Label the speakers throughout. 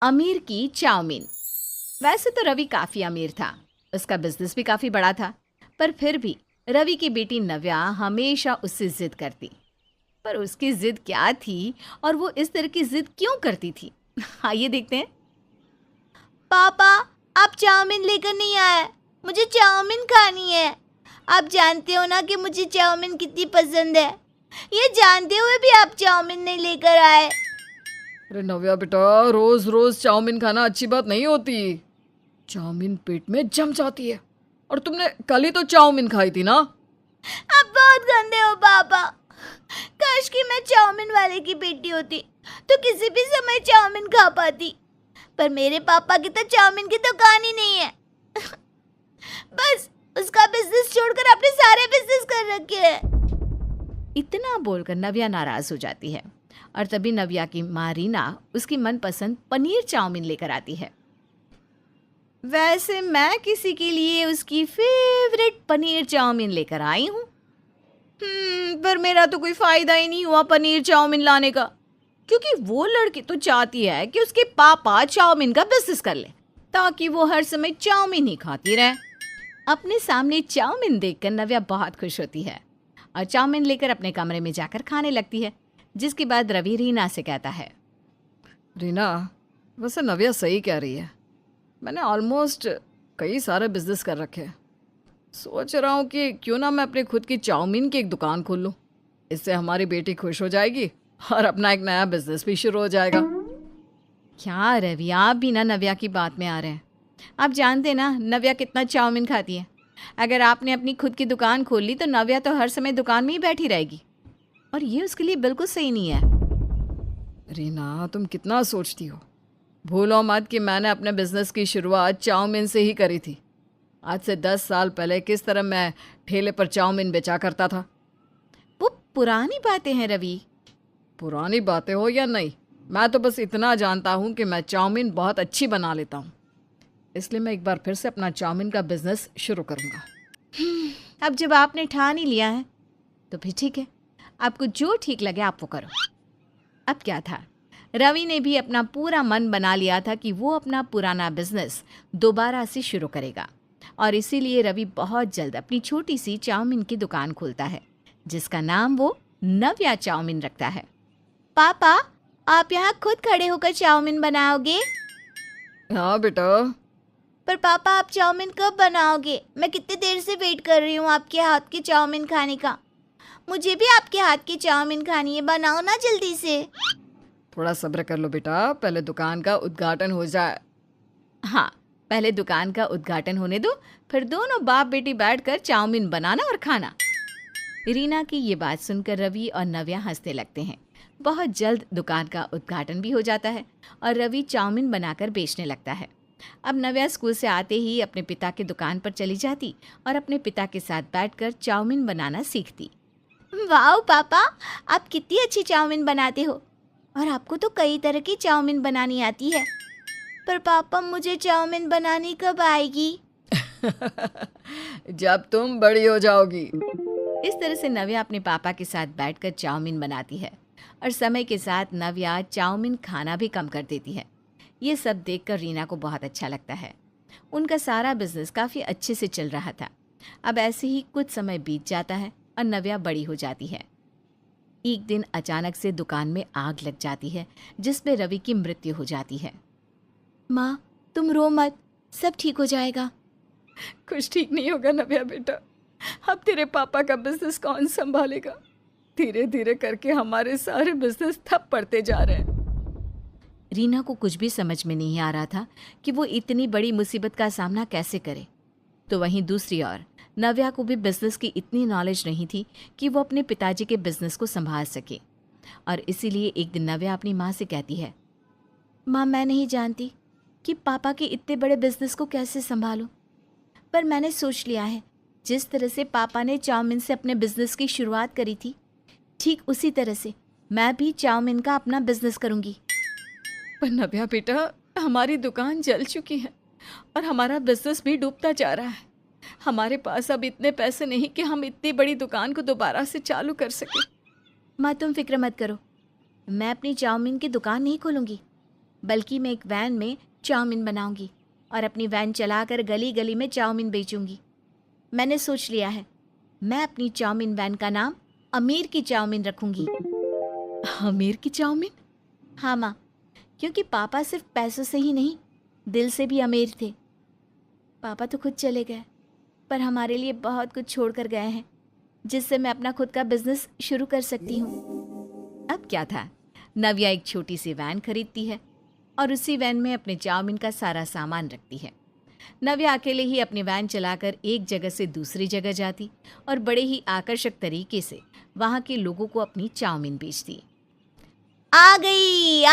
Speaker 1: अमीर की चाउमीन। वैसे तो रवि काफी अमीर था, उसका बिजनेस भी काफी बड़ा था, पर फिर भी रवि की बेटी नव्या हमेशा उससे जिद करती। पर उसकी जिद क्या थी और वो इस तरह की जिद क्यों करती थी? आइए देखते हैं। पापा, आप चाउमीन लेकर नहीं आए। मुझे चाउमीन खानी है। आप जानते हो ना कि मुझे चाउमीन कितनी पसंद है। ये जानते हुए भी आप चाउमीन नहीं लेकर आए।
Speaker 2: अरे नव्या बेटा, रोज रोज चाउमीन खाना अच्छी बात नहीं होती। चाउमीन पेट में जम जाती है। और तुमने कल ही तो चाउमीन खाई थी ना।
Speaker 1: आप बहुत गंदे हो पापा। काश कि मैं चाउमीन वाले की बेटी होती तो किसी भी समय चाउमीन खा पाती। पर मेरे पापा की तो चाउमीन की दुकान ही नहीं है। बस उसका बिजनेस छोड़कर अपने सारे बिजनेस कर रखे हैं। इतना बोलकर नव्या नाराज हो जाती है और तभी नव्या की माँ रीना उसकी मनपसंद पनीर चाउमीन लेकर आती है। वैसे मैं किसी के लिए उसकी फेवरेट पनीर चाउमीन लेकर आई हूँ। पर मेरा तो कोई फायदा ही नहीं हुआ पनीर चाउमीन लाने का, क्योंकि वो लड़की तो चाहती है कि उसके पापा चाउमीन का बिजनेस कर ले ताकि वो हर समय चाउमीन ही खाती रहे। अपने सामने चाउमीन देखकर नव्या बहुत खुश होती है और चाउमीन लेकर अपने कमरे में जाकर खाने लगती है, जिसके बाद रवि रीना से कहता है।
Speaker 2: रीना, वैसे नव्या सही कह रही है। मैंने ऑलमोस्ट कई सारे बिजनेस कर रखे हैं। सोच रहा हूँ कि क्यों ना मैं अपनी खुद की चाउमीन की एक दुकान खोल लूँ। इससे हमारी बेटी खुश हो जाएगी और अपना एक नया बिजनेस भी शुरू हो जाएगा।
Speaker 1: क्या रवि, आप भी ना नव्या की बात में आ रहे हैं। आप जानते ना नव्या कितना चाउमीन खाती है। अगर आपने अपनी खुद की दुकान खोल ली तो नव्या तो हर समय दुकान में ही बैठी रहेगी और ये उसके लिए बिल्कुल सही नहीं है।
Speaker 2: रीना, तुम कितना सोचती हो। भूलो मत कि मैंने अपने बिजनेस की शुरुआत चाउमीन से ही करी थी। आज से 10 साल पहले किस तरह मैं ठेले पर चाउमीन बेचा करता था।
Speaker 1: वो पुरानी बातें हैं रवि।
Speaker 2: पुरानी बातें हो या नहीं, मैं तो बस इतना जानता हूँ कि मैं चाउमीन बहुत अच्छी बना लेता हूँ। इसलिए मैं एक बार फिर से अपना चाउमीन का बिजनेस शुरू करूँगा।
Speaker 1: अब जब आपने ठान ही लिया है तो फिर ठीक है, आपको जो ठीक लगे आप वो करो। अब क्या था, रवि ने भी अपना पूरा मन बना लिया था कि वो अपना पुराना बिजनेस दोबारा से शुरू करेगा और इसीलिए रवि बहुत जल्द अपनी छोटी सी चाउमीन की दुकान खोलता है, जिसका नाम वो नव्या चाउमीन रखता है। पापा, आप यहाँ खुद खड़े होकर चाउमीन बनाओगे?
Speaker 2: हाँ बेटा।
Speaker 1: पर पापा, आप चाउमीन कब बनाओगे? मैं कितनी देर से वेट कर रही हूँ आपके हाथ की चाउमीन खाने का। मुझे भी आपके हाथ की चाउमीन खानी है, बनाओ ना जल्दी से।
Speaker 2: थोड़ा सब्र कर लो बेटा, पहले दुकान का उद्घाटन हो जाए।
Speaker 1: हाँ, पहले दुकान का उद्घाटन होने दो, फिर दोनों बाप बेटी बैठकर चाउमीन बनाना और खाना। रीना की ये बात सुनकर रवि और नव्या हंसने लगते हैं। बहुत जल्द दुकान का उद्घाटन भी हो जाता है और रवि चाउमीन बनाकर बेचने लगता है। अब नव्या स्कूल से आते ही अपने पिता की दुकान पर चली जाती और अपने पिता के साथ बैठकर चाउमीन बनाना सीखती। वाह पापा, आप कितनी अच्छी चाउमीन बनाते हो और आपको तो कई तरह की चाउमीन बनानी आती है। पर पापा, मुझे चाउमीन बनानी कब आएगी?
Speaker 2: जब तुम बड़ी हो जाओगी।
Speaker 1: इस तरह से नव्या अपने पापा के साथ बैठकर चाउमीन बनाती है और समय के साथ नव्या चाउमीन खाना भी कम कर देती है। ये सब देखकर रीना को बहुत अच्छा लगता है। उनका सारा बिजनेस काफ़ी अच्छे से चल रहा था। अब ऐसे ही कुछ समय बीत जाता है और नव्या बड़ी हो जाती है। एक दिन अचानक से दुकान में आग लग जाती है, जिसमें रवि की मृत्यु हो जाती है। माँ, तुम रो मत, सब ठीक हो जाएगा।
Speaker 2: कुछ ठीक नहीं होगा नव्या बेटा। अब तेरे पापा का बिजनेस कौन संभालेगा? धीरे धीरे करके हमारे सारे बिजनेस ठप पड़ते जा रहे हैं।
Speaker 1: रीना को कुछ भी समझ में नहीं आ रहा था कि वो इतनी बड़ी मुसीबत का सामना कैसे करे। तो वहीं दूसरी ओर नव्या को भी बिजनेस की इतनी नॉलेज नहीं थी कि वो अपने पिताजी के बिजनेस को संभाल सके और इसीलिए एक दिन नव्या अपनी माँ से कहती है, माँ, मैं नहीं जानती कि पापा के इतने बड़े बिजनेस को कैसे संभालूं, पर मैंने सोच लिया है जिस तरह से पापा ने चाउमीन से अपने बिजनेस की शुरुआत करी थी, ठीक उसी तरह से मैं भी चाउमीन का अपना बिजनेस करूंगी।
Speaker 2: पर नव्या बेटा, हमारी दुकान जल चुकी है और हमारा बिजनेस भी डूबता जा रहा है। हमारे पास अब इतने पैसे नहीं कि हम इतनी बड़ी दुकान को दोबारा से चालू कर सकें।
Speaker 1: माँ, तुम फिक्र मत करो, मैं अपनी चाउमीन की दुकान नहीं खोलूंगी। बल्कि मैं एक वैन में चाउमीन बनाऊंगी और अपनी वैन चलाकर गली गली में चाउमीन बेचूंगी। मैंने सोच लिया है, मैं अपनी चाउमीन वैन का नाम अमीर की चाउमीन रखूंगी।
Speaker 2: अमीर की चाउमीन?
Speaker 1: हाँ माँ, क्योंकि पापा सिर्फ पैसों से ही नहीं, दिल से भी अमीर थे। पापा तो खुद चले गए, पर हमारे लिए बहुत कुछ छोड़ कर गए हैं, जिससे मैं अपना खुद का बिजनेस शुरू कर सकती हूँ।
Speaker 2: अब क्या था, नव्या एक छोटी सी वैन खरीदती है और उसी वैन में अपने चाउमीन का सारा सामान रखती है। नव्या अकेले ही अपनी वैन चलाकर एक जगह से दूसरी जगह जाती और बड़े ही आकर्षक तरीके से वहाँ के लोगों को अपनी चाउमीन बेचती।
Speaker 1: आ गई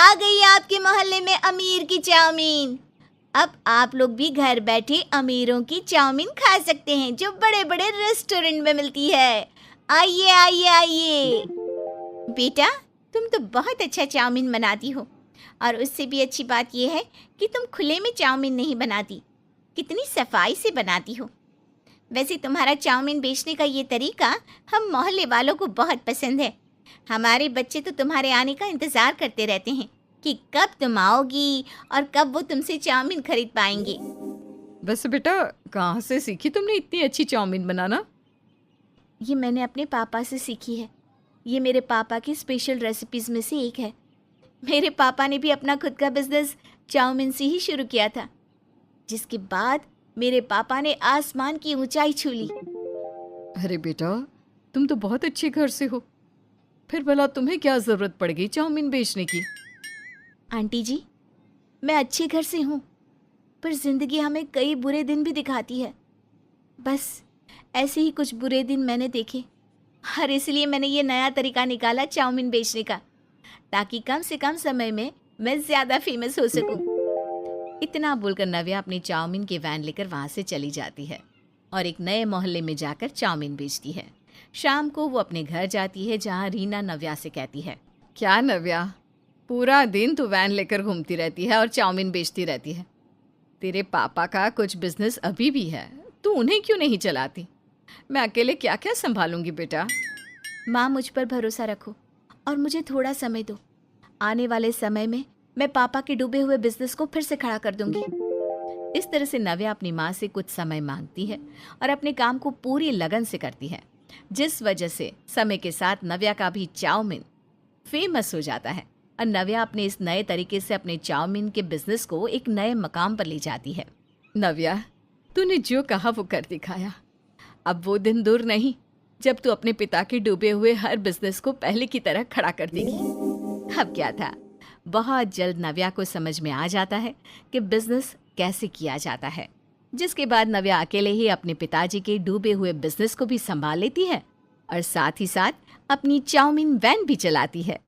Speaker 1: आपके मोहल्ले में अमीर की चाउमीन। अब आप लोग भी घर बैठे अमीरों की चाउमीन खा सकते हैं, जो बड़े बड़े रेस्टोरेंट में मिलती है। आइए आइए आइए। बेटा, तुम तो बहुत अच्छा चाउमीन बनाती हो, और उससे भी अच्छी बात यह है कि तुम खुले में चाउमीन नहीं बनाती, कितनी सफाई से बनाती हो। वैसे तुम्हारा चाउमीन बेचने का ये तरीका हम मोहल्ले वालों को बहुत पसंद है। हमारे बच्चे तो तुम्हारे आने का इंतज़ार करते रहते हैं कि कब तुम आओगी और कब वो तुमसे चाउमीन खरीद पाएंगे।
Speaker 2: वैसे बेटा, कहाँ से सीखी तुमने इतनी अच्छी चाउमीन बनाना?
Speaker 1: ये मैंने अपने पापा से सीखी है। ये मेरे पापा की स्पेशल रेसिपीज़ में से एक है। मेरे पापा ने भी अपना खुद का बिजनेस चाउमीन से ही शुरू किया था, जिसके बाद मेरे पापा ने आसमान की ऊंचाई छू ली।
Speaker 2: अरे बेटा, तुम तो बहुत अच्छे घर से हो, फिर भला तुम्हें क्या ज़रूरत पड़ गई चाउमीन बेचने की?
Speaker 1: आंटी जी, मैं अच्छे घर से हूँ, पर ज़िंदगी हमें कई बुरे दिन भी दिखाती है। बस ऐसे ही कुछ बुरे दिन मैंने देखे, और इसलिए मैंने ये नया तरीका निकाला चाउमीन बेचने का, ताकि कम से कम समय में मैं ज़्यादा फेमस हो सकूं।
Speaker 2: इतना बोलकर नव्या अपनी चाउमीन की वैन लेकर वहाँ से चली जाती है और एक नए मोहल्ले में जाकर चाउमीन बेचती है। शाम को वो अपने घर जाती है, जहाँ रीना नव्या से कहती है, क्या नव्या, पूरा दिन तू वैन लेकर घूमती रहती है और चाउमीन बेचती रहती है। तेरे पापा का कुछ बिजनेस अभी भी है, तू उन्हें क्यों नहीं चलाती? मैं अकेले क्या क्या संभालूंगी बेटा।
Speaker 1: माँ, मुझ पर भरोसा रखो और मुझे थोड़ा समय दो। आने वाले समय में मैं पापा के डूबे हुए बिजनेस को फिर से खड़ा कर दूंगी।
Speaker 2: इस तरह से नव्या अपनी माँ से कुछ समय मांगती है और अपने काम को पूरी लगन से करती है, जिस वजह से समय के साथ नव्या का भी चाउमीन फेमस हो जाता है और नव्या अपने इस नए तरीके से अपने चाउमीन के बिजनेस को एक नए मकाम पर ले जाती है। नव्या, तूने जो कहा वो कर दिखाया। अब वो दिन दूर नहीं जब तू अपने पिता के डूबे हुए हर बिजनेस को पहले की तरह खड़ा कर देगी। अब क्या था, बहुत जल्द नव्या को समझ में आ जाता है कि बिजनेस कैसे किया जाता है, जिसके बाद नव्या अकेले ही अपने पिताजी के डूबे हुए बिजनेस को भी संभाल लेती है और साथ ही साथ अपनी चाउमीन वैन भी चलाती है।